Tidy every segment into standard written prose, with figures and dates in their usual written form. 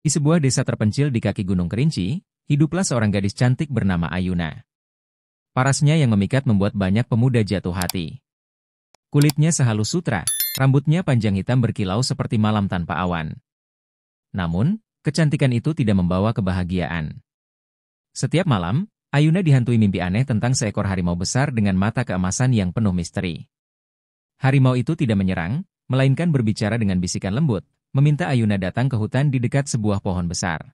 Di sebuah desa terpencil di kaki Gunung Kerinci, hiduplah seorang gadis cantik bernama Ayuna. Parasnya yang memikat membuat banyak pemuda jatuh hati. Kulitnya sehalus sutra, rambutnya panjang hitam berkilau seperti malam tanpa awan. Namun, kecantikan itu tidak membawa kebahagiaan. Setiap malam, Ayuna dihantui mimpi aneh tentang seekor harimau besar dengan mata keemasan yang penuh misteri. Harimau itu tidak menyerang, melainkan berbicara dengan bisikan lembut, meminta Ayuna datang ke hutan di dekat sebuah pohon besar.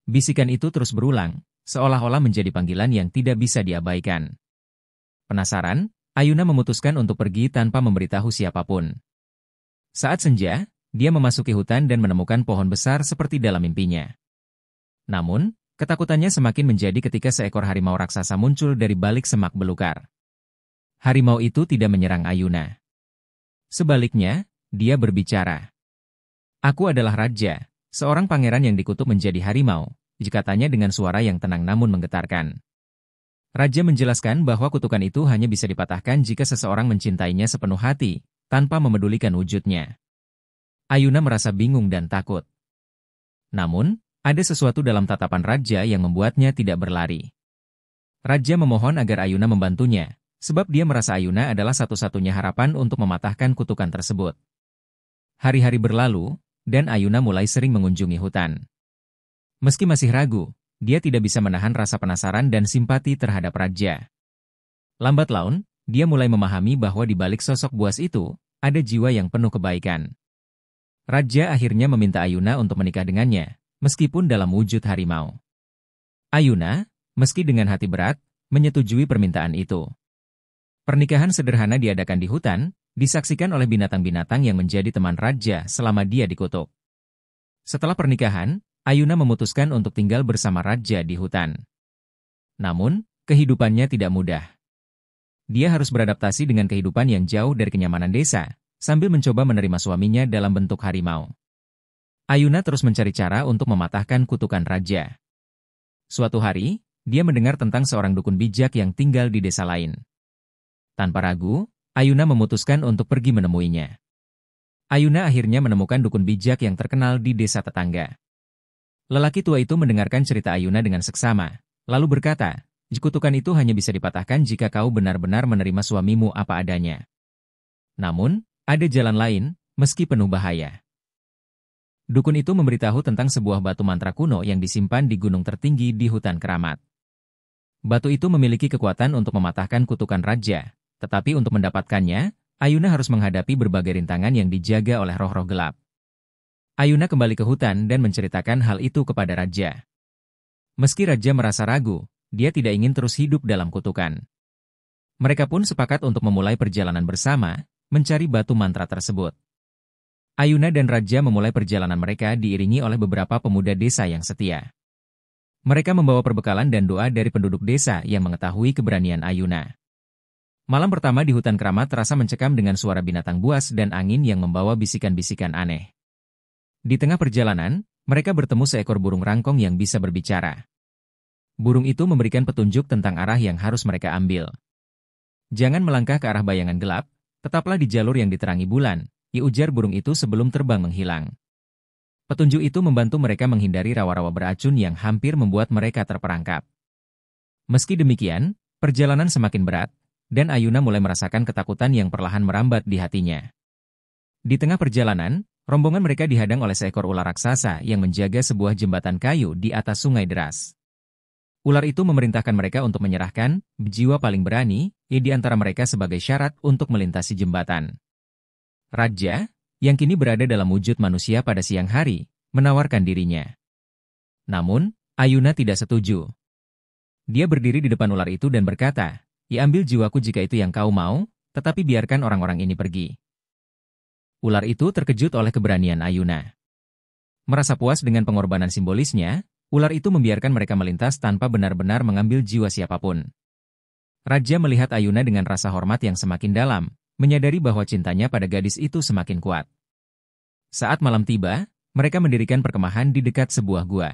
Bisikan itu terus berulang, seolah-olah menjadi panggilan yang tidak bisa diabaikan. Penasaran, Ayuna memutuskan untuk pergi tanpa memberitahu siapapun. Saat senja, dia memasuki hutan dan menemukan pohon besar seperti dalam mimpinya. Namun, ketakutannya semakin menjadi ketika seekor harimau raksasa muncul dari balik semak belukar. Harimau itu tidak menyerang Ayuna. Sebaliknya, dia berbicara. "Aku adalah raja, seorang pangeran yang dikutuk menjadi harimau," katanya dengan suara yang tenang namun menggetarkan. Raja menjelaskan bahwa kutukan itu hanya bisa dipatahkan jika seseorang mencintainya sepenuh hati, tanpa memedulikan wujudnya. Ayuna merasa bingung dan takut. Namun, ada sesuatu dalam tatapan raja yang membuatnya tidak berlari. Raja memohon agar Ayuna membantunya, sebab dia merasa Ayuna adalah satu-satunya harapan untuk mematahkan kutukan tersebut. Hari-hari berlalu, dan Ayuna mulai sering mengunjungi hutan. Meski masih ragu, dia tidak bisa menahan rasa penasaran dan simpati terhadap raja. Lambat laun, dia mulai memahami bahwa di balik sosok buas itu, ada jiwa yang penuh kebaikan. Raja akhirnya meminta Ayuna untuk menikah dengannya, meskipun dalam wujud harimau. Ayuna, meski dengan hati berat, menyetujui permintaan itu. Pernikahan sederhana diadakan di hutan, disaksikan oleh binatang-binatang yang menjadi teman raja selama dia dikutuk. Setelah pernikahan, Ayuna memutuskan untuk tinggal bersama raja di hutan. Namun, kehidupannya tidak mudah. Dia harus beradaptasi dengan kehidupan yang jauh dari kenyamanan desa, sambil mencoba menerima suaminya dalam bentuk harimau. Ayuna terus mencari cara untuk mematahkan kutukan raja. Suatu hari, dia mendengar tentang seorang dukun bijak yang tinggal di desa lain. Tanpa ragu, Ayuna memutuskan untuk pergi menemuinya. Ayuna akhirnya menemukan dukun bijak yang terkenal di desa tetangga. Lelaki tua itu mendengarkan cerita Ayuna dengan seksama, lalu berkata, "Kutukan itu hanya bisa dipatahkan jika kau benar-benar menerima suamimu apa adanya. Namun, ada jalan lain, meski penuh bahaya." Dukun itu memberitahu tentang sebuah batu mantra kuno yang disimpan di gunung tertinggi di hutan keramat. Batu itu memiliki kekuatan untuk mematahkan kutukan raja, tetapi untuk mendapatkannya, Ayuna harus menghadapi berbagai rintangan yang dijaga oleh roh-roh gelap. Ayuna kembali ke hutan dan menceritakan hal itu kepada raja. Meski raja merasa ragu, dia tidak ingin terus hidup dalam kutukan. Mereka pun sepakat untuk memulai perjalanan bersama, mencari batu mantra tersebut. Ayuna dan raja memulai perjalanan mereka diiringi oleh beberapa pemuda desa yang setia. Mereka membawa perbekalan dan doa dari penduduk desa yang mengetahui keberanian Ayuna. Malam pertama di hutan keramat terasa mencekam dengan suara binatang buas dan angin yang membawa bisikan-bisikan aneh. Di tengah perjalanan, mereka bertemu seekor burung rangkong yang bisa berbicara. Burung itu memberikan petunjuk tentang arah yang harus mereka ambil. "Jangan melangkah ke arah bayangan gelap, tetaplah di jalur yang diterangi bulan," ujar burung itu sebelum terbang menghilang. Petunjuk itu membantu mereka menghindari rawa-rawa beracun yang hampir membuat mereka terperangkap. Meski demikian, perjalanan semakin berat, dan Ayuna mulai merasakan ketakutan yang perlahan merambat di hatinya. Di tengah perjalanan, rombongan mereka dihadang oleh seekor ular raksasa yang menjaga sebuah jembatan kayu di atas sungai deras. Ular itu memerintahkan mereka untuk menyerahkan jiwa paling berani di antara mereka sebagai syarat untuk melintasi jembatan. Raja, yang kini berada dalam wujud manusia pada siang hari, menawarkan dirinya. Namun, Ayuna tidak setuju. Dia berdiri di depan ular itu dan berkata, "Ambil jiwaku jika itu yang kau mau, tetapi biarkan orang-orang ini pergi." Ular itu terkejut oleh keberanian Ayuna. Merasa puas dengan pengorbanan simbolisnya, ular itu membiarkan mereka melintas tanpa benar-benar mengambil jiwa siapapun. Raja melihat Ayuna dengan rasa hormat yang semakin dalam, menyadari bahwa cintanya pada gadis itu semakin kuat. Saat malam tiba, mereka mendirikan perkemahan di dekat sebuah gua.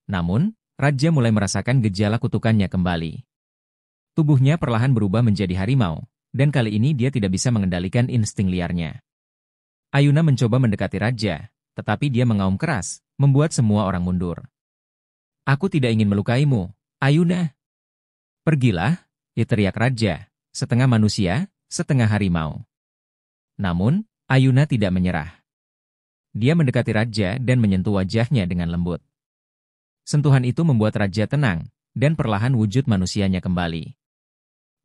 Namun, Raja mulai merasakan gejala kutukannya kembali. Tubuhnya perlahan berubah menjadi harimau, dan kali ini dia tidak bisa mengendalikan insting liarnya. Ayuna mencoba mendekati Raja, tetapi dia mengaum keras, membuat semua orang mundur. Aku tidak ingin melukaimu, Ayuna. Pergilah, teriak raja, setengah manusia, setengah harimau. Namun, Ayuna tidak menyerah. Dia mendekati raja dan menyentuh wajahnya dengan lembut. Sentuhan itu membuat raja tenang, dan perlahan wujud manusianya kembali.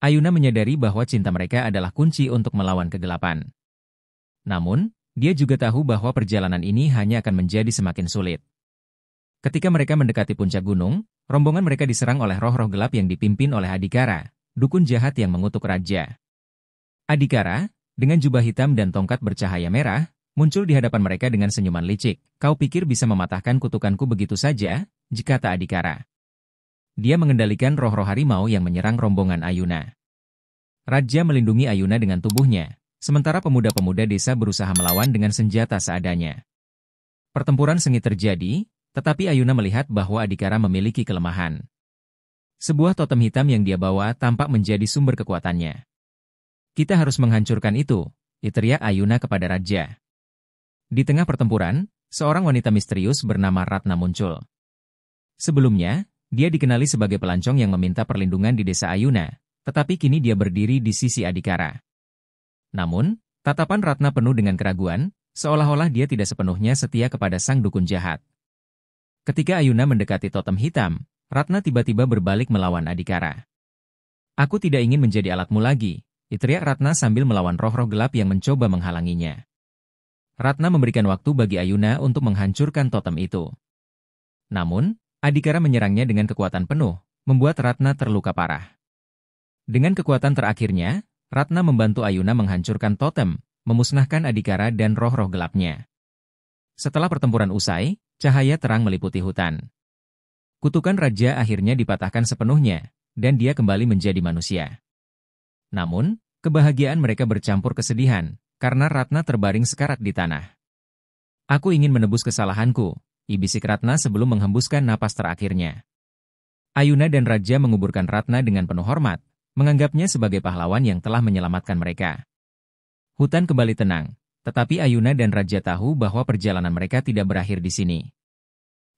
Ayuna menyadari bahwa cinta mereka adalah kunci untuk melawan kegelapan. Namun, dia juga tahu bahwa perjalanan ini hanya akan menjadi semakin sulit. Ketika mereka mendekati puncak gunung, rombongan mereka diserang oleh roh-roh gelap yang dipimpin oleh Adhikara, dukun jahat yang mengutuk raja. Adhikara, dengan jubah hitam dan tongkat bercahaya merah, muncul di hadapan mereka dengan senyuman licik. Kau pikir bisa mematahkan kutukanku begitu saja? Jikata Adhikara. Dia mengendalikan roh-roh harimau yang menyerang rombongan Ayuna. Raja melindungi Ayuna dengan tubuhnya, sementara pemuda-pemuda desa berusaha melawan dengan senjata seadanya. Pertempuran sengit terjadi, tetapi Ayuna melihat bahwa Adhikara memiliki kelemahan. Sebuah totem hitam yang dia bawa tampak menjadi sumber kekuatannya. Kita harus menghancurkan itu, teriak Ayuna kepada raja. Di tengah pertempuran, seorang wanita misterius bernama Ratna muncul. Sebelumnya, dia dikenali sebagai pelancong yang meminta perlindungan di desa Ayuna, tetapi kini dia berdiri di sisi Adhikara. Namun, tatapan Ratna penuh dengan keraguan, seolah-olah dia tidak sepenuhnya setia kepada sang dukun jahat. Ketika Ayuna mendekati totem hitam, Ratna tiba-tiba berbalik melawan Adhikara. Aku tidak ingin menjadi alatmu lagi, teriak Ratna sambil melawan roh-roh gelap yang mencoba menghalanginya. Ratna memberikan waktu bagi Ayuna untuk menghancurkan totem itu. Namun, Adhikara menyerangnya dengan kekuatan penuh, membuat Ratna terluka parah. Dengan kekuatan terakhirnya, Ratna membantu Ayuna menghancurkan totem, memusnahkan Adhikara dan roh-roh gelapnya. Setelah pertempuran usai, cahaya terang meliputi hutan. Kutukan raja akhirnya dipatahkan sepenuhnya, dan dia kembali menjadi manusia. Namun, kebahagiaan mereka bercampur kesedihan, karena Ratna terbaring sekarat di tanah. Aku ingin menebus kesalahanku, bisik Ratna sebelum menghembuskan napas terakhirnya. Ayuna dan raja menguburkan Ratna dengan penuh hormat, menganggapnya sebagai pahlawan yang telah menyelamatkan mereka. Hutan kembali tenang, tetapi Ayuna dan raja tahu bahwa perjalanan mereka tidak berakhir di sini.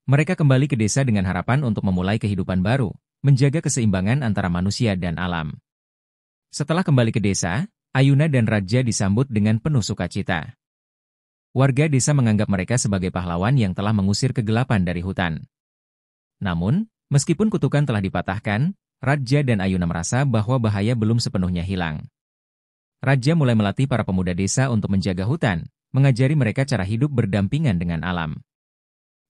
Mereka kembali ke desa dengan harapan untuk memulai kehidupan baru, menjaga keseimbangan antara manusia dan alam. Setelah kembali ke desa, Ayuna dan raja disambut dengan penuh sukacita. Warga desa menganggap mereka sebagai pahlawan yang telah mengusir kegelapan dari hutan. Namun, meskipun kutukan telah dipatahkan, Raja dan Ayuna merasa bahwa bahaya belum sepenuhnya hilang. Raja mulai melatih para pemuda desa untuk menjaga hutan, mengajari mereka cara hidup berdampingan dengan alam.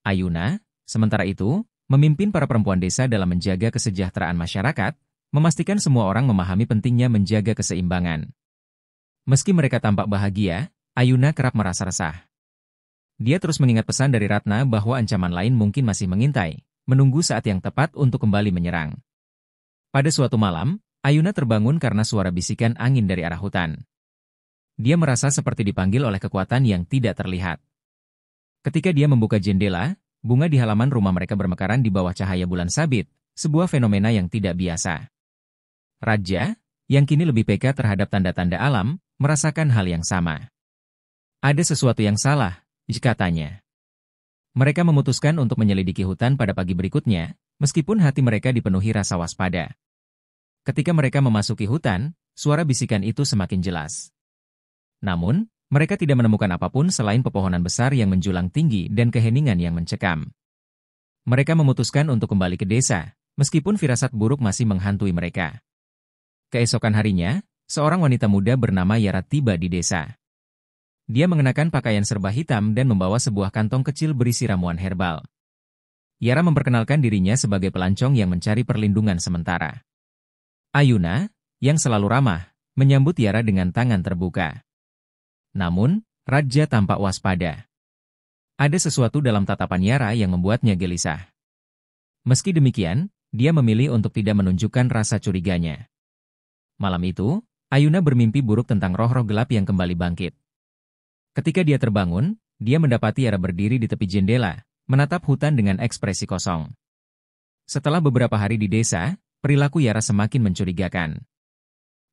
Ayuna, sementara itu, memimpin para perempuan desa dalam menjaga kesejahteraan masyarakat, memastikan semua orang memahami pentingnya menjaga keseimbangan. Meski mereka tampak bahagia, Ayuna kerap merasa resah. Dia terus mengingat pesan dari Ratna bahwa ancaman lain mungkin masih mengintai, menunggu saat yang tepat untuk kembali menyerang. Pada suatu malam, Ayuna terbangun karena suara bisikan angin dari arah hutan. Dia merasa seperti dipanggil oleh kekuatan yang tidak terlihat. Ketika dia membuka jendela, bunga di halaman rumah mereka bermekaran di bawah cahaya bulan sabit, sebuah fenomena yang tidak biasa. Raja, yang kini lebih peka terhadap tanda-tanda alam, merasakan hal yang sama. Ada sesuatu yang salah, katanya. Mereka memutuskan untuk menyelidiki hutan pada pagi berikutnya, meskipun hati mereka dipenuhi rasa waspada. Ketika mereka memasuki hutan, suara bisikan itu semakin jelas. Namun, mereka tidak menemukan apapun selain pepohonan besar yang menjulang tinggi dan keheningan yang mencekam. Mereka memutuskan untuk kembali ke desa, meskipun firasat buruk masih menghantui mereka. Keesokan harinya, seorang wanita muda bernama Yara tiba di desa. Dia mengenakan pakaian serba hitam dan membawa sebuah kantong kecil berisi ramuan herbal. Yara memperkenalkan dirinya sebagai pelancong yang mencari perlindungan sementara. Ayuna, yang selalu ramah, menyambut Yara dengan tangan terbuka. Namun, Raja tampak waspada. Ada sesuatu dalam tatapan Yara yang membuatnya gelisah. Meski demikian, dia memilih untuk tidak menunjukkan rasa curiganya. Malam itu, Ayuna bermimpi buruk tentang roh-roh gelap yang kembali bangkit. Ketika dia terbangun, dia mendapati Yara berdiri di tepi jendela, menatap hutan dengan ekspresi kosong. Setelah beberapa hari di desa, perilaku Yara semakin mencurigakan.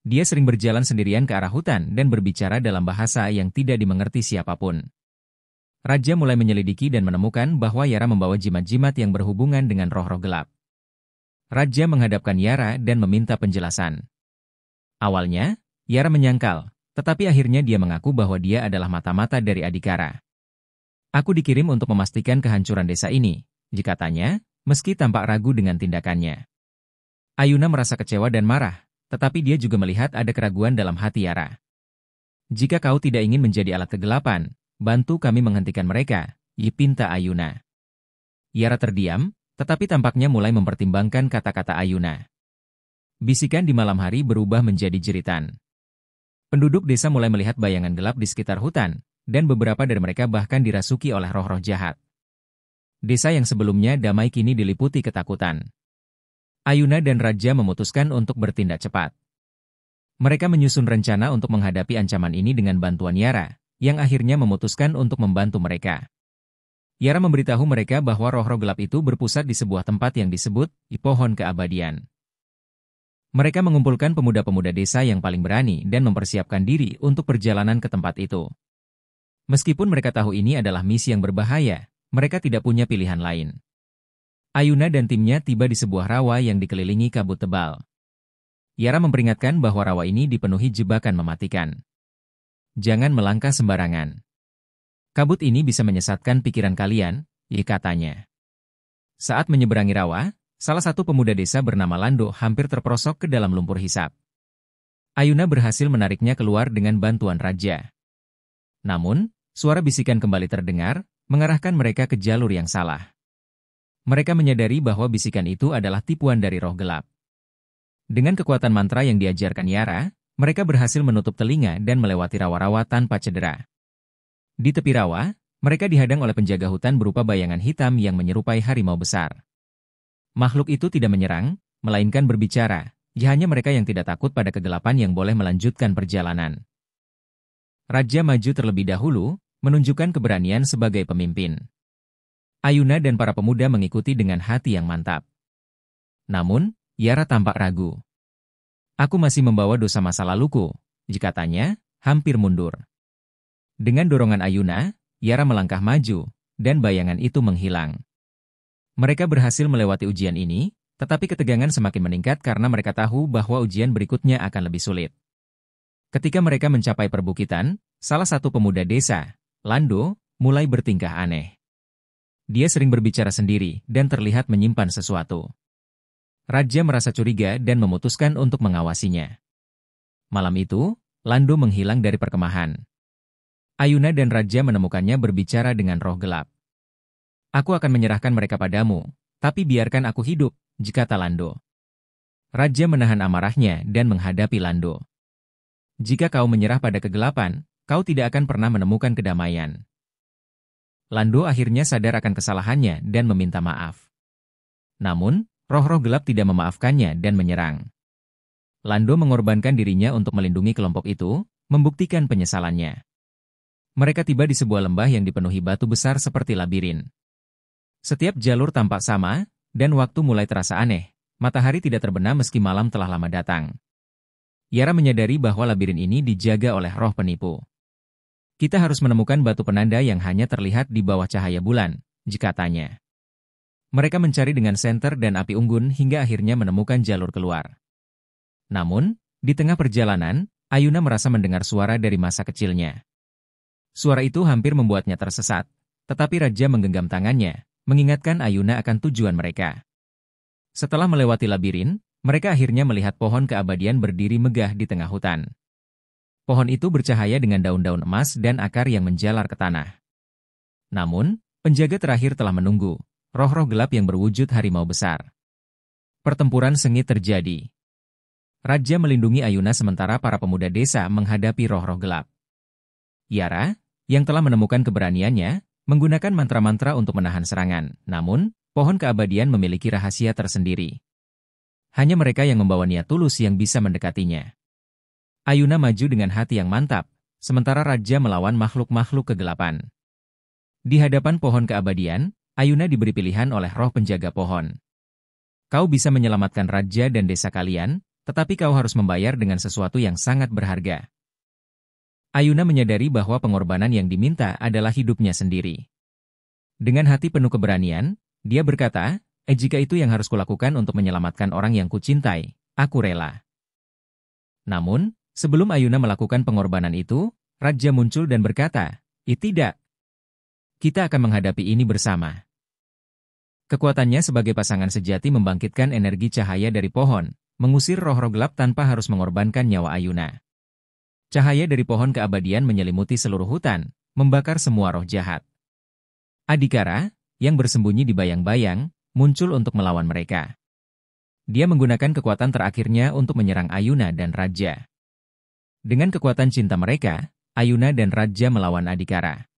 Dia sering berjalan sendirian ke arah hutan dan berbicara dalam bahasa yang tidak dimengerti siapapun. Raja mulai menyelidiki dan menemukan bahwa Yara membawa jimat-jimat yang berhubungan dengan roh-roh gelap. Raja menghadapkan Yara dan meminta penjelasan. Awalnya, Yara menyangkal, tetapi akhirnya dia mengaku bahwa dia adalah mata-mata dari Adhikara. Aku dikirim untuk memastikan kehancuran desa ini, katanya, meski tampak ragu dengan tindakannya. Ayuna merasa kecewa dan marah, tetapi dia juga melihat ada keraguan dalam hati Yara. Jika kau tidak ingin menjadi alat kegelapan, bantu kami menghentikan mereka, pinta Ayuna. Yara terdiam, tetapi tampaknya mulai mempertimbangkan kata-kata Ayuna. Bisikan di malam hari berubah menjadi jeritan. Penduduk desa mulai melihat bayangan gelap di sekitar hutan, dan beberapa dari mereka bahkan dirasuki oleh roh-roh jahat. Desa yang sebelumnya damai kini diliputi ketakutan. Ayuna dan Raja memutuskan untuk bertindak cepat. Mereka menyusun rencana untuk menghadapi ancaman ini dengan bantuan Yara, yang akhirnya memutuskan untuk membantu mereka. Yara memberitahu mereka bahwa roh-roh gelap itu berpusat di sebuah tempat yang disebut Pohon Keabadian. Mereka mengumpulkan pemuda-pemuda desa yang paling berani dan mempersiapkan diri untuk perjalanan ke tempat itu. Meskipun mereka tahu ini adalah misi yang berbahaya, mereka tidak punya pilihan lain. Ayuna dan timnya tiba di sebuah rawa yang dikelilingi kabut tebal. Yara memperingatkan bahwa rawa ini dipenuhi jebakan mematikan. Jangan melangkah sembarangan. Kabut ini bisa menyesatkan pikiran kalian, katanya. Saat menyeberangi rawa, salah satu pemuda desa bernama Lando hampir terperosok ke dalam lumpur hisap. Ayuna berhasil menariknya keluar dengan bantuan Raja. Namun, suara bisikan kembali terdengar, mengarahkan mereka ke jalur yang salah. Mereka menyadari bahwa bisikan itu adalah tipuan dari roh gelap. Dengan kekuatan mantra yang diajarkan Yara, mereka berhasil menutup telinga dan melewati rawa-rawa tanpa cedera. Di tepi rawa, mereka dihadang oleh penjaga hutan berupa bayangan hitam yang menyerupai harimau besar. Makhluk itu tidak menyerang, melainkan berbicara, hanya mereka yang tidak takut pada kegelapan yang boleh melanjutkan perjalanan. Raja maju terlebih dahulu, menunjukkan keberanian sebagai pemimpin. Ayuna dan para pemuda mengikuti dengan hati yang mantap. Namun, Yara tampak ragu. Aku masih membawa dosa masa laluku, katanya, hampir mundur. Dengan dorongan Ayuna, Yara melangkah maju, dan bayangan itu menghilang. Mereka berhasil melewati ujian ini, tetapi ketegangan semakin meningkat karena mereka tahu bahwa ujian berikutnya akan lebih sulit. Ketika mereka mencapai perbukitan, salah satu pemuda desa, Lando, mulai bertingkah aneh. Dia sering berbicara sendiri dan terlihat menyimpan sesuatu. Raja merasa curiga dan memutuskan untuk mengawasinya. Malam itu, Lando menghilang dari perkemahan. Ayuna dan Raja menemukannya berbicara dengan roh gelap. Aku akan menyerahkan mereka padamu, tapi biarkan aku hidup, kata Lando. Raja menahan amarahnya dan menghadapi Lando. Jika kau menyerah pada kegelapan, kau tidak akan pernah menemukan kedamaian. Lando akhirnya sadar akan kesalahannya dan meminta maaf. Namun, roh-roh gelap tidak memaafkannya dan menyerang. Lando mengorbankan dirinya untuk melindungi kelompok itu, membuktikan penyesalannya. Mereka tiba di sebuah lembah yang dipenuhi batu besar seperti labirin. Setiap jalur tampak sama, dan waktu mulai terasa aneh. Matahari tidak terbenam meski malam telah lama datang. Yara menyadari bahwa labirin ini dijaga oleh roh penipu. Kita harus menemukan batu penanda yang hanya terlihat di bawah cahaya bulan, katanya. Mereka mencari dengan senter dan api unggun hingga akhirnya menemukan jalur keluar. Namun, di tengah perjalanan, Ayuna merasa mendengar suara dari masa kecilnya. Suara itu hampir membuatnya tersesat, tetapi Raja menggenggam tangannya, mengingatkan Ayuna akan tujuan mereka. Setelah melewati labirin, mereka akhirnya melihat pohon keabadian berdiri megah di tengah hutan. Pohon itu bercahaya dengan daun-daun emas dan akar yang menjalar ke tanah. Namun, penjaga terakhir telah menunggu, roh-roh gelap yang berwujud harimau besar. Pertempuran sengit terjadi. Raja melindungi Ayuna sementara para pemuda desa menghadapi roh-roh gelap. Yara, yang telah menemukan keberaniannya, menggunakan mantra-mantra untuk menahan serangan. Namun, pohon keabadian memiliki rahasia tersendiri. Hanya mereka yang membawa niat tulus yang bisa mendekatinya. Ayuna maju dengan hati yang mantap, sementara Raja melawan makhluk-makhluk kegelapan. Di hadapan pohon keabadian, Ayuna diberi pilihan oleh roh penjaga pohon. Kau bisa menyelamatkan Raja dan desa kalian, tetapi kau harus membayar dengan sesuatu yang sangat berharga. Ayuna menyadari bahwa pengorbanan yang diminta adalah hidupnya sendiri. Dengan hati penuh keberanian, dia berkata, jika itu yang harus kulakukan untuk menyelamatkan orang yang kucintai, aku rela." Namun, sebelum Ayuna melakukan pengorbanan itu, Raja muncul dan berkata, tidak. Kita akan menghadapi ini bersama." Kekuatannya sebagai pasangan sejati membangkitkan energi cahaya dari pohon, mengusir roh-roh gelap tanpa harus mengorbankan nyawa Ayuna. Cahaya dari pohon keabadian menyelimuti seluruh hutan, membakar semua roh jahat. Adhikara, yang bersembunyi di bayang-bayang, muncul untuk melawan mereka. Dia menggunakan kekuatan terakhirnya untuk menyerang Ayuna dan Raja. Dengan kekuatan cinta mereka, Ayuna dan Raja melawan Adhikara.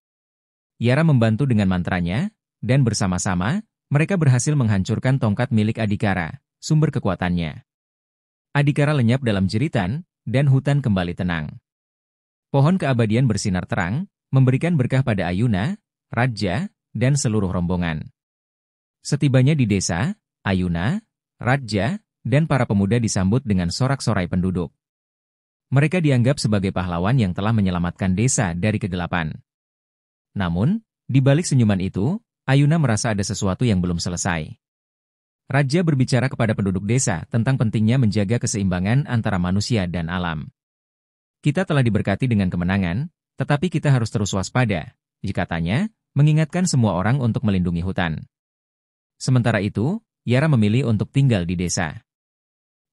Yara membantu dengan mantranya, dan bersama-sama, mereka berhasil menghancurkan tongkat milik Adhikara, sumber kekuatannya. Adhikara lenyap dalam jeritan, dan hutan kembali tenang. Pohon keabadian bersinar terang, memberikan berkah pada Ayuna, Raja, dan seluruh rombongan. Setibanya di desa, Ayuna, Raja, dan para pemuda disambut dengan sorak-sorai penduduk. Mereka dianggap sebagai pahlawan yang telah menyelamatkan desa dari kegelapan. Namun, di balik senyuman itu, Ayuna merasa ada sesuatu yang belum selesai. Raja berbicara kepada penduduk desa tentang pentingnya menjaga keseimbangan antara manusia dan alam. "Kita telah diberkati dengan kemenangan, tetapi kita harus terus waspada," katanya, mengingatkan semua orang untuk melindungi hutan. Sementara itu, Yara memilih untuk tinggal di desa.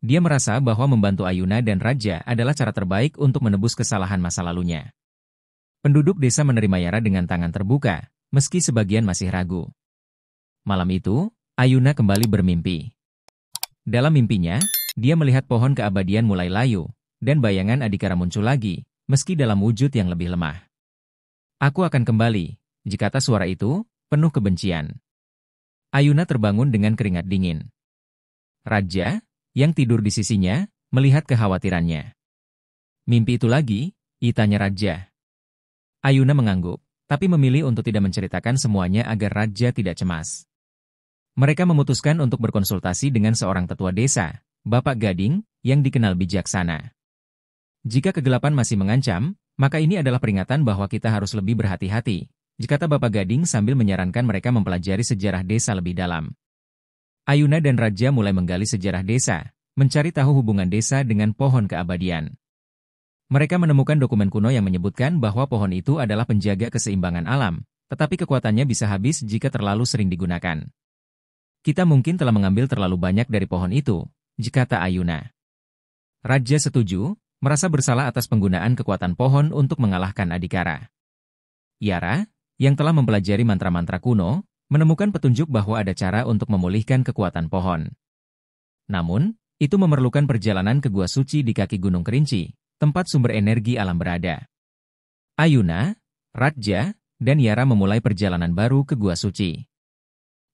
Dia merasa bahwa membantu Ayuna dan Raja adalah cara terbaik untuk menebus kesalahan masa lalunya. Penduduk desa menerima Yara dengan tangan terbuka, meski sebagian masih ragu. Malam itu, Ayuna kembali bermimpi. Dalam mimpinya, dia melihat pohon keabadian mulai layu, dan bayangan Adhikara muncul lagi, meski dalam wujud yang lebih lemah. "Aku akan kembali," kata suara itu, penuh kebencian. Ayuna terbangun dengan keringat dingin. Raja, yang tidur di sisinya, melihat kekhawatirannya. "Mimpi itu lagi?" tanya Raja. Ayuna mengangguk, tapi memilih untuk tidak menceritakan semuanya agar Raja tidak cemas. Mereka memutuskan untuk berkonsultasi dengan seorang tetua desa, Bapak Gading, yang dikenal bijaksana. "Jika kegelapan masih mengancam, maka ini adalah peringatan bahwa kita harus lebih berhati-hati," kata Bapak Gading sambil menyarankan mereka mempelajari sejarah desa lebih dalam. Ayuna dan Raja mulai menggali sejarah desa, mencari tahu hubungan desa dengan pohon keabadian. Mereka menemukan dokumen kuno yang menyebutkan bahwa pohon itu adalah penjaga keseimbangan alam, tetapi kekuatannya bisa habis jika terlalu sering digunakan. "Kita mungkin telah mengambil terlalu banyak dari pohon itu," kata Ayuna. Raja setuju, merasa bersalah atas penggunaan kekuatan pohon untuk mengalahkan Adhikara. Yara, yang telah mempelajari mantra-mantra kuno, menemukan petunjuk bahwa ada cara untuk memulihkan kekuatan pohon. Namun, itu memerlukan perjalanan ke Gua Suci di kaki Gunung Kerinci, tempat sumber energi alam berada. Ayuna, Raja, dan Yara memulai perjalanan baru ke Gua Suci.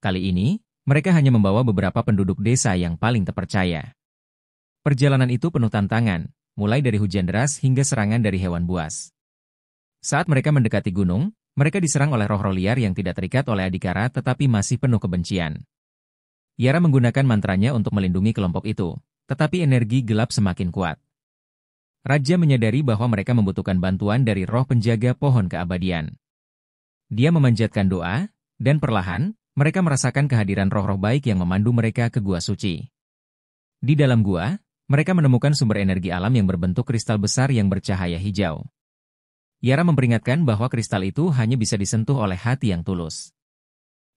Kali ini, mereka hanya membawa beberapa penduduk desa yang paling terpercaya. Perjalanan itu penuh tantangan, mulai dari hujan deras hingga serangan dari hewan buas. Saat mereka mendekati gunung, mereka diserang oleh roh-roh liar yang tidak terikat oleh Adhikara tetapi masih penuh kebencian. Yara menggunakan mantranya untuk melindungi kelompok itu, tetapi energi gelap semakin kuat. Raja menyadari bahwa mereka membutuhkan bantuan dari roh penjaga pohon keabadian. Dia memanjatkan doa, dan perlahan, mereka merasakan kehadiran roh-roh baik yang memandu mereka ke Gua Suci. Di dalam gua, mereka menemukan sumber energi alam yang berbentuk kristal besar yang bercahaya hijau. Yara memperingatkan bahwa kristal itu hanya bisa disentuh oleh hati yang tulus.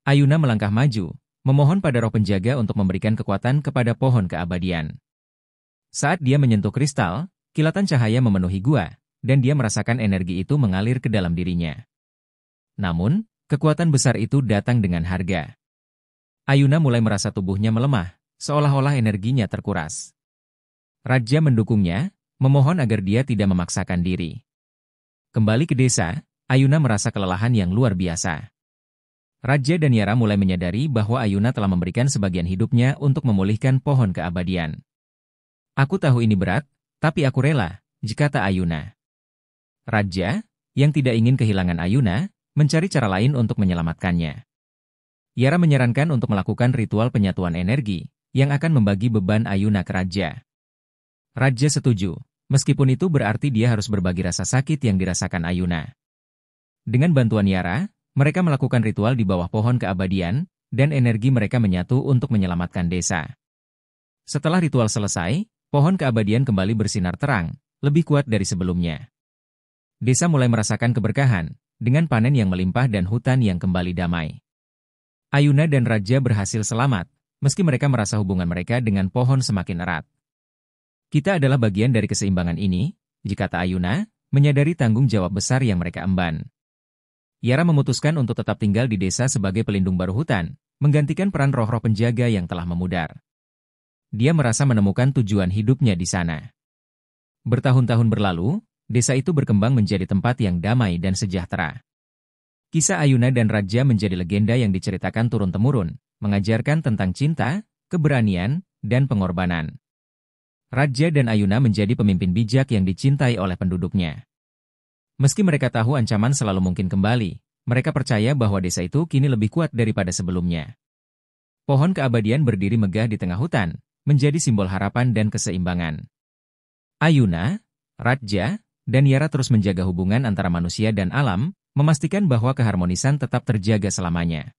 Ayuna melangkah maju, memohon pada roh penjaga untuk memberikan kekuatan kepada pohon keabadian. Saat dia menyentuh kristal, kilatan cahaya memenuhi gua, dan dia merasakan energi itu mengalir ke dalam dirinya. Namun, kekuatan besar itu datang dengan harga. Ayuna mulai merasa tubuhnya melemah, seolah-olah energinya terkuras. Raja mendukungnya, memohon agar dia tidak memaksakan diri. Kembali ke desa, Ayuna merasa kelelahan yang luar biasa. Raja dan Yara mulai menyadari bahwa Ayuna telah memberikan sebagian hidupnya untuk memulihkan pohon keabadian. "Aku tahu ini berat, tapi aku rela," kata Ayuna. Raja, yang tidak ingin kehilangan Ayuna, mencari cara lain untuk menyelamatkannya. Yara menyarankan untuk melakukan ritual penyatuan energi, yang akan membagi beban Ayuna ke Raja. Raja setuju, Meskipun itu berarti dia harus berbagi rasa sakit yang dirasakan Ayuna. Dengan bantuan Yara, mereka melakukan ritual di bawah pohon keabadian, dan energi mereka menyatu untuk menyelamatkan desa. Setelah ritual selesai, pohon keabadian kembali bersinar terang, lebih kuat dari sebelumnya. Desa mulai merasakan keberkahan, dengan panen yang melimpah dan hutan yang kembali damai. Ayuna dan Raja berhasil selamat, meski mereka merasa hubungan mereka dengan pohon semakin erat. Kita adalah bagian dari keseimbangan ini, kata Ayuna, menyadari tanggung jawab besar yang mereka emban. Yara memutuskan untuk tetap tinggal di desa sebagai pelindung baru hutan, menggantikan peran roh-roh penjaga yang telah memudar. Dia merasa menemukan tujuan hidupnya di sana. Bertahun-tahun berlalu, desa itu berkembang menjadi tempat yang damai dan sejahtera. Kisah Ayuna dan Raja menjadi legenda yang diceritakan turun-temurun, mengajarkan tentang cinta, keberanian, dan pengorbanan. Raja dan Ayuna menjadi pemimpin bijak yang dicintai oleh penduduknya. Meski mereka tahu ancaman selalu mungkin kembali, mereka percaya bahwa desa itu kini lebih kuat daripada sebelumnya. Pohon keabadian berdiri megah di tengah hutan, menjadi simbol harapan dan keseimbangan. Ayuna, Raja, dan Yara terus menjaga hubungan antara manusia dan alam, memastikan bahwa keharmonisan tetap terjaga selamanya.